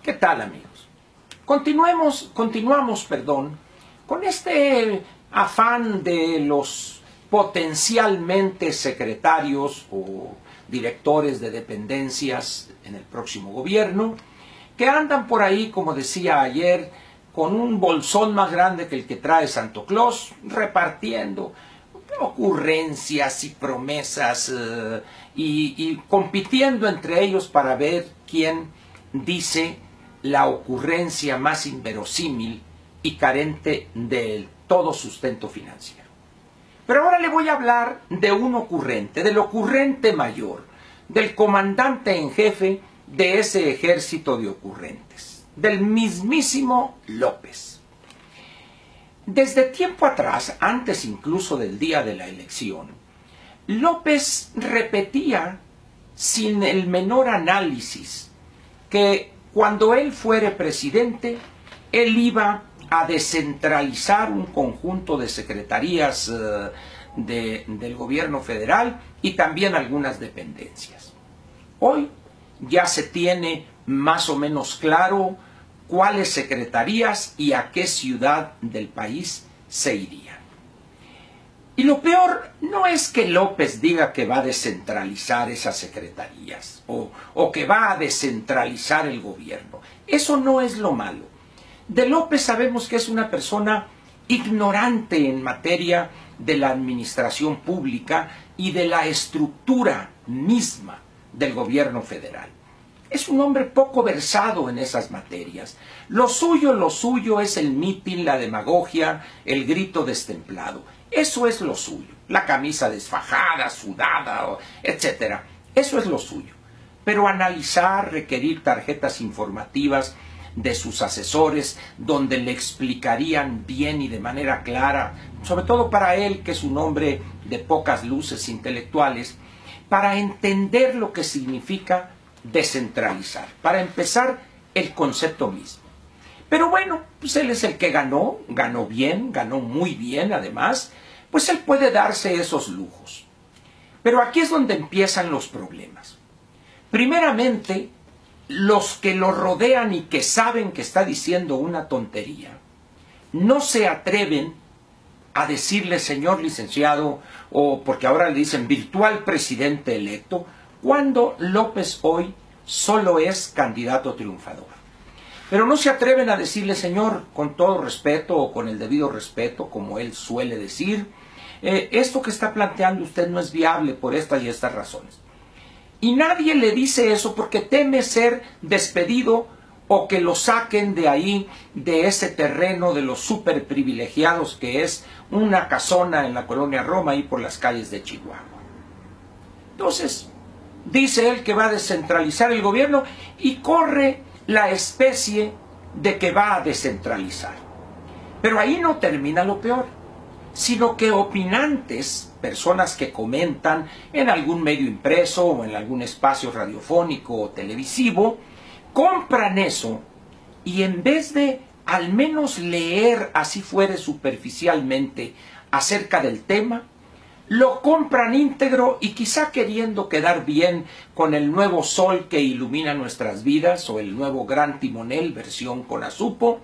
¿Qué tal, amigos? Continuamos, con este afán de los potencialmente secretarios o directores de dependencias en el próximo gobierno, que andan por ahí, como decía ayer, con un bolsón más grande que el que trae Santo Claus, repartiendo ocurrencias y promesas y compitiendo entre ellos para ver quién dice la ocurrencia más inverosímil y carente de todo sustento financiero. Pero ahora le voy a hablar de un ocurrente, del ocurrente mayor, del comandante en jefe de ese ejército de ocurrentes, del mismísimo López. Desde tiempo atrás, antes incluso del día de la elección, López repetía sin el menor análisis que cuando él fuere presidente, él iba a descentralizar un conjunto de secretarías del gobierno federal y también algunas dependencias. Hoy ya se tiene más o menos claro cuáles secretarías y a qué ciudad del país se irían. Y lo peor no es que López diga que va a descentralizar esas secretarías o que va a descentralizar el gobierno. Eso no es lo malo. De López sabemos que es una persona ignorante en materia de la administración pública y de la estructura misma del gobierno federal. Es un hombre poco versado en esas materias. Lo suyo es el mitin, la demagogia, el grito destemplado. Eso es lo suyo. La camisa desfajada, sudada, etc. Eso es lo suyo. Pero analizar, requerir tarjetas informativas de sus asesores donde le explicarían bien y de manera clara, sobre todo para él, que es un hombre de pocas luces intelectuales, para entender lo que significa descentralizar. Para empezar, el concepto mismo. Pero bueno, pues él es el que ganó bien, ganó muy bien además, pues él puede darse esos lujos. Pero aquí es donde empiezan los problemas. Primeramente, los que lo rodean y que saben que está diciendo una tontería, no se atreven a decirle señor licenciado, o porque ahora le dicen virtual presidente electo, cuando López hoy solo es candidato triunfador. Pero no se atreven a decirle señor con todo respeto o con el debido respeto, como él suele decir, esto que está planteando usted no es viable por estas y estas razones. Y nadie le dice eso porque teme ser despedido o que lo saquen de ahí, de ese terreno de los súper privilegiados que es una casona en la colonia Roma y por las calles de Chihuahua. Entonces, dice él que va a descentralizar el gobierno y corre la especie de que va a descentralizar. Pero ahí no termina lo peor, sino que opinantes, personas que comentan en algún medio impreso o en algún espacio radiofónico o televisivo, compran eso y en vez de al menos leer, así fuere superficialmente, acerca del tema, lo compran íntegro y quizá queriendo quedar bien con el nuevo sol que ilumina nuestras vidas o el nuevo gran timonel versión Conazupo,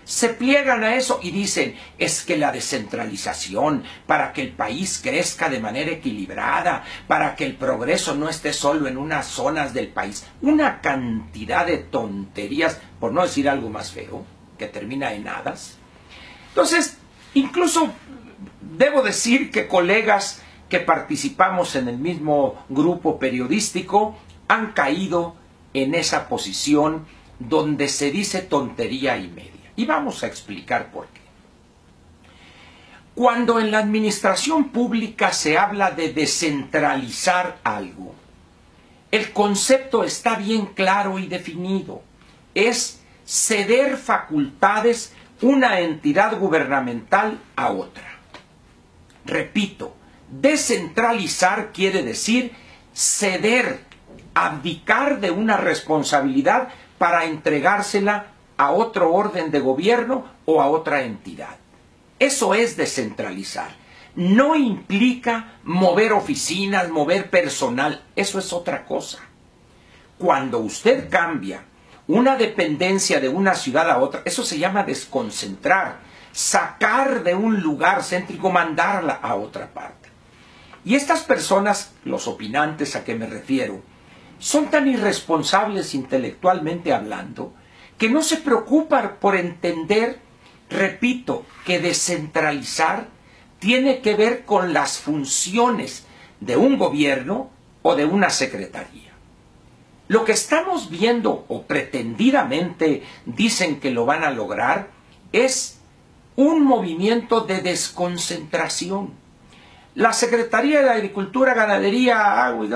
se pliegan a eso y dicen, es que la descentralización, para que el país crezca de manera equilibrada, para que el progreso no esté solo en unas zonas del país, una cantidad de tonterías, por no decir algo más feo, que termina en hadas. Entonces, incluso debo decir que colegas que participamos en el mismo grupo periodístico han caído en esa posición donde se dice tontería y media. Y vamos a explicar por qué. Cuando en la administración pública se habla de descentralizar algo, el concepto está bien claro y definido. Es ceder facultades una entidad gubernamental a otra. Repito, descentralizar quiere decir ceder, abdicar de una responsabilidad para entregársela a otro orden de gobierno o a otra entidad. Eso es descentralizar. No implica mover oficinas, mover personal. Eso es otra cosa. Cuando usted cambia una dependencia de una ciudad a otra. Eso se llama desconcentrar, sacar de un lugar céntrico, mandarla a otra parte. Y estas personas, los opinantes a que me refiero, son tan irresponsables intelectualmente hablando, que no se preocupan por entender, repito, que descentralizar tiene que ver con las funciones de un gobierno o de una secretaría. Lo que estamos viendo, o pretendidamente dicen que lo van a lograr, es un movimiento de desconcentración. La Secretaría de Agricultura, Ganadería, Agua,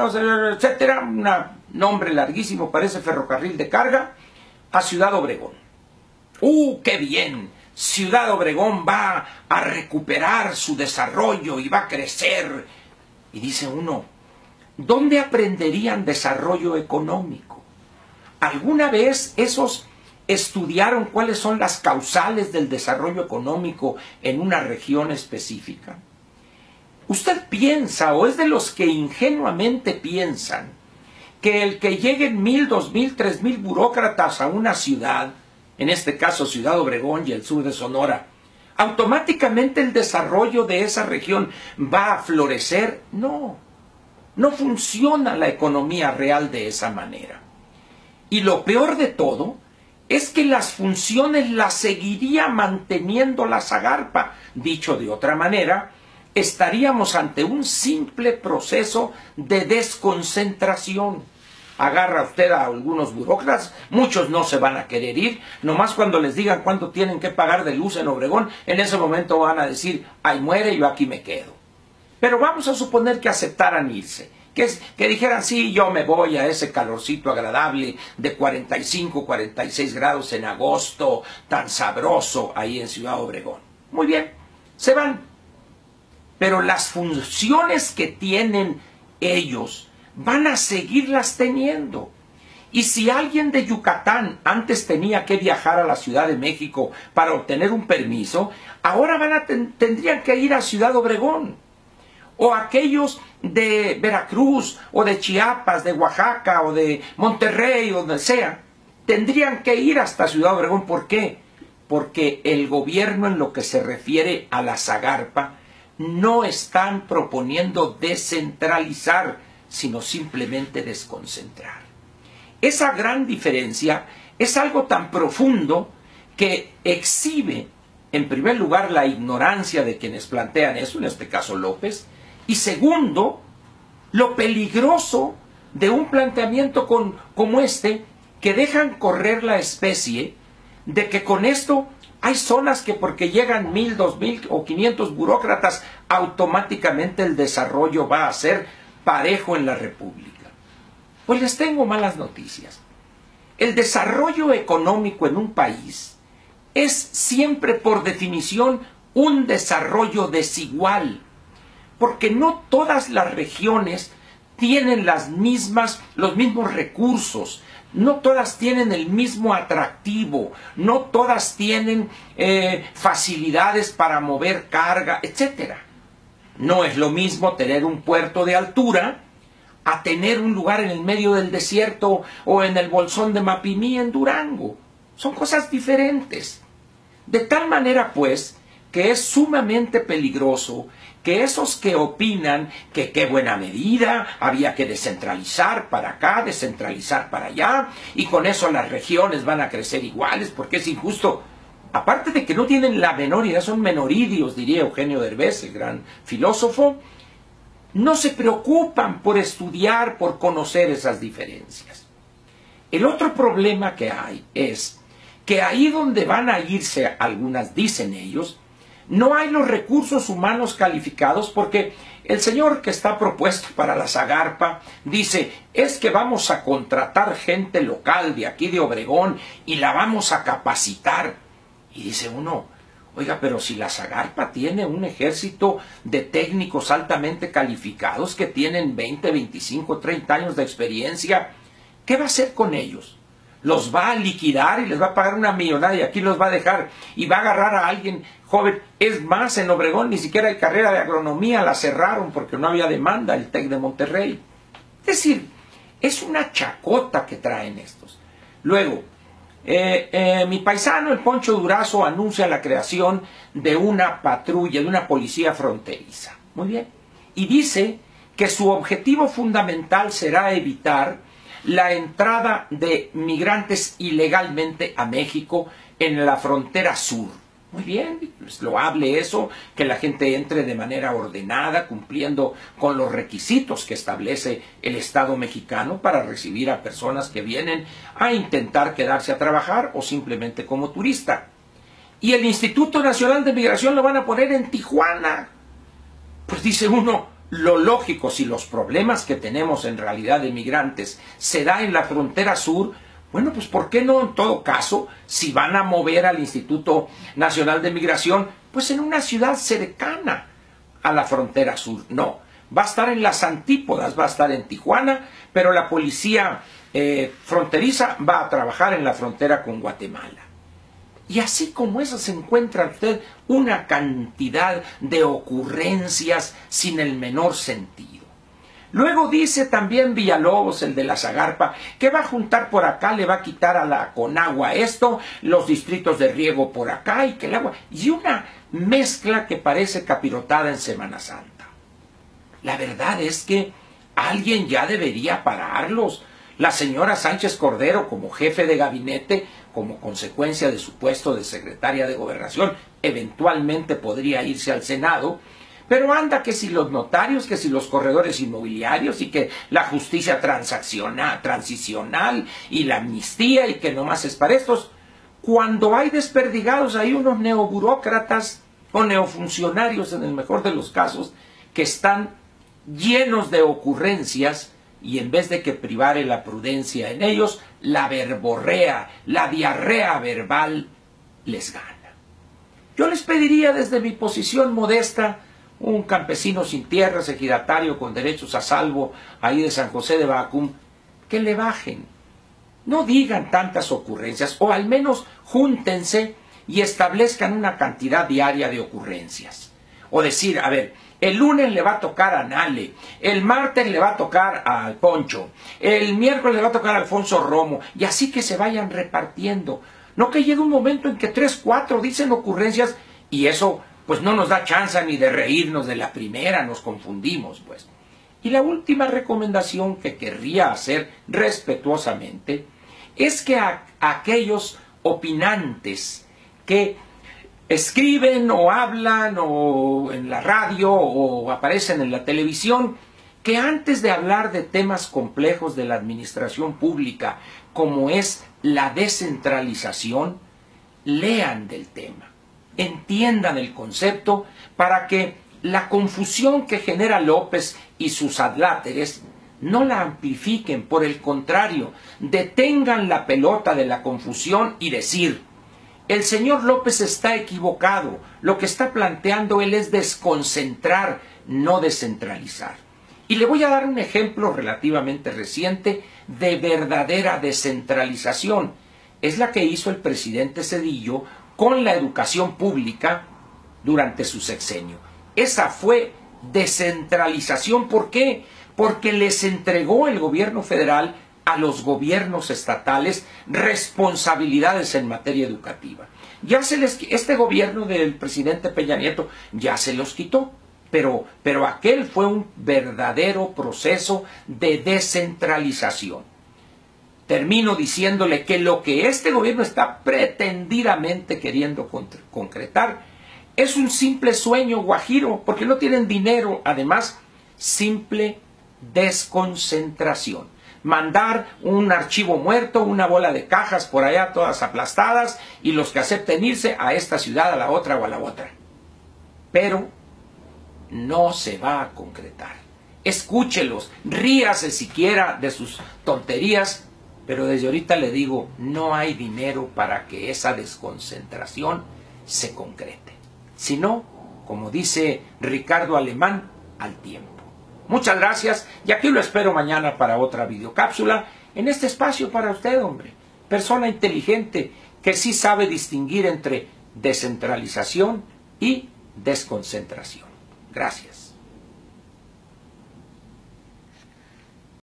etcétera, un nombre larguísimo, parece ferrocarril de carga, a Ciudad Obregón. ¡Qué bien! Ciudad Obregón va a recuperar su desarrollo y va a crecer. Y dice uno, ¿dónde aprenderían desarrollo económico? ¿Alguna vez esos estudiaron cuáles son las causales del desarrollo económico en una región específica? ¿Usted piensa, o es de los que ingenuamente piensan, que el que lleguen 1,000, 2,000, 3,000 burócratas a una ciudad, en este caso Ciudad Obregón y el sur de Sonora, automáticamente el desarrollo de esa región va a florecer? No, no funciona la economía real de esa manera. Y lo peor de todo es que las funciones las seguiría manteniendo la Zagarpa. Dicho de otra manera, estaríamos ante un simple proceso de desconcentración. Agarra usted a algunos burócratas, muchos no se van a querer ir, nomás cuando les digan cuánto tienen que pagar de luz en Obregón, en ese momento van a decir, ahí muere, yo aquí me quedo. Pero vamos a suponer que aceptaran irse, que dijeran, sí, yo me voy a ese calorcito agradable de 45, 46 grados en agosto, tan sabroso ahí en Ciudad Obregón. Muy bien, se van. Pero las funciones que tienen ellos van a seguirlas teniendo. Y si alguien de Yucatán antes tenía que viajar a la Ciudad de México para obtener un permiso, ahora tendrían que ir a Ciudad Obregón. O aquellos de Veracruz, o de Chiapas, de Oaxaca, o de Monterrey, o donde sea, tendrían que ir hasta Ciudad Obregón. ¿Por qué? Porque el gobierno, en lo que se refiere a la Zagarpa, no están proponiendo descentralizar, sino simplemente desconcentrar. Esa gran diferencia es algo tan profundo que exhibe, en primer lugar, la ignorancia de quienes plantean eso, en este caso López, y segundo, lo peligroso de un planteamiento como este, que dejan correr la especie de que con esto hay zonas que porque llegan 1,000, 2,000 o 500 burócratas, automáticamente el desarrollo va a ser parejo en la República. Pues les tengo malas noticias. El desarrollo económico en un país es siempre, por definición, un desarrollo desigual, porque no todas las regiones tienen los mismos recursos, no todas tienen el mismo atractivo, no todas tienen facilidades para mover carga, etc. No es lo mismo tener un puerto de altura a tener un lugar en el medio del desierto o en el bolsón de Mapimí en Durango. Son cosas diferentes. De tal manera, pues, que es sumamente peligroso que esos que opinan que qué buena medida, había que descentralizar para acá, descentralizar para allá, y con eso las regiones van a crecer iguales, porque es injusto. Aparte de que no tienen la menor idea, son menoridios, diría Eugenio Derbez, el gran filósofo, no se preocupan por estudiar, por conocer esas diferencias. El otro problema que hay es que ahí donde van a irse algunas, dicen ellos, no hay los recursos humanos calificados, porque el señor que está propuesto para la Zagarpa dice, es que vamos a contratar gente local de aquí de Obregón y la vamos a capacitar. Y dice uno, oiga, pero si la Zagarpa tiene un ejército de técnicos altamente calificados que tienen 20, 25, 30 años de experiencia, ¿qué va a hacer con ellos? Los va a liquidar y les va a pagar una millonada y aquí los va a dejar y va a agarrar a alguien joven. Es más, en Obregón ni siquiera hay carrera de agronomía, la cerraron porque no había demanda, el TEC de Monterrey. Es decir, es una chacota que traen estos. Luego, Mi paisano, el Poncho Durazo, anuncia la creación de una patrulla, de una policía fronteriza. Muy bien. Y dice que su objetivo fundamental será evitar la entrada de migrantes ilegalmente a México en la frontera sur. Muy bien, es loable eso, que la gente entre de manera ordenada, cumpliendo con los requisitos que establece el Estado mexicano para recibir a personas que vienen a intentar quedarse a trabajar o simplemente como turista. Y el Instituto Nacional de Migración lo van a poner en Tijuana. Pues dice uno, lo lógico, si los problemas que tenemos en realidad de migrantes se da en la frontera sur, bueno, pues ¿por qué no en todo caso, si van a mover al Instituto Nacional de Migración, pues en una ciudad cercana a la frontera sur? No, va a estar en las antípodas, va a estar en Tijuana, pero la policía fronteriza va a trabajar en la frontera con Guatemala. Y así como eso se encuentra usted una cantidad de ocurrencias sin el menor sentido. Luego dice también Villalobos, el de la Zagarpa, que va a juntar por acá, le va a quitar a la Conagua esto, los distritos de riego por acá y que el agua... Y una mezcla que parece capirotada en Semana Santa. La verdad es que alguien ya debería pararlos. La señora Sánchez Cordero, como jefe de gabinete, como consecuencia de su puesto de secretaria de Gobernación, eventualmente podría irse al Senado, pero anda que si los notarios, que si los corredores inmobiliarios y que la justicia transicional y la amnistía y que nomás es para estos, cuando hay desperdigados hay unos neoburócratas o neofuncionarios en el mejor de los casos que están llenos de ocurrencias y en vez de que privare la prudencia en ellos, la verborrea, la diarrea verbal les gana. Yo les pediría desde mi posición modesta, un campesino sin tierras, ejidatario con derechos a salvo, ahí de San José de Bacum, que le bajen. No digan tantas ocurrencias, o al menos júntense y establezcan una cantidad diaria de ocurrencias. O decir, a ver, el lunes le va a tocar a Nale, el martes le va a tocar al Poncho, el miércoles le va a tocar a Alfonso Romo, y así que se vayan repartiendo. No que llegue un momento en que 3, 4 dicen ocurrencias, y eso pues no nos da chance ni de reírnos de la primera, nos confundimos, pues. Y la última recomendación que querría hacer respetuosamente es que a aquellos opinantes que escriben o hablan o en la radio o aparecen en la televisión, que antes de hablar de temas complejos de la administración pública, como es la descentralización, lean del tema, entiendan el concepto para que la confusión que genera López y sus adláteres no la amplifiquen, por el contrario, detengan la pelota de la confusión y decir: el señor López está equivocado, lo que está planteando él es desconcentrar, no descentralizar. Y le voy a dar un ejemplo relativamente reciente de verdadera descentralización. Es la que hizo el presidente Zedillo con la educación pública durante su sexenio. Esa fue descentralización. ¿Por qué? Porque les entregó el gobierno federal a los gobiernos estatales responsabilidades en materia educativa. Este gobierno del presidente Peña Nieto ya se los quitó, pero aquel fue un verdadero proceso de descentralización. Termino diciéndole que lo que este gobierno está pretendidamente queriendo concretar es un simple sueño guajiro, porque no tienen dinero. Además, simple desconcentración. Mandar un archivo muerto, una bola de cajas por allá todas aplastadas, y los que acepten irse a esta ciudad, a la otra o a la otra. Pero no se va a concretar. Escúchelos, ríase siquiera de sus tonterías, pero desde ahorita le digo, no hay dinero para que esa desconcentración se concrete. Si no, como dice Ricardo Alemán, al tiempo. Muchas gracias, y aquí lo espero mañana para otra videocápsula en este espacio para usted, hombre. Persona inteligente que sí sabe distinguir entre descentralización y desconcentración. Gracias.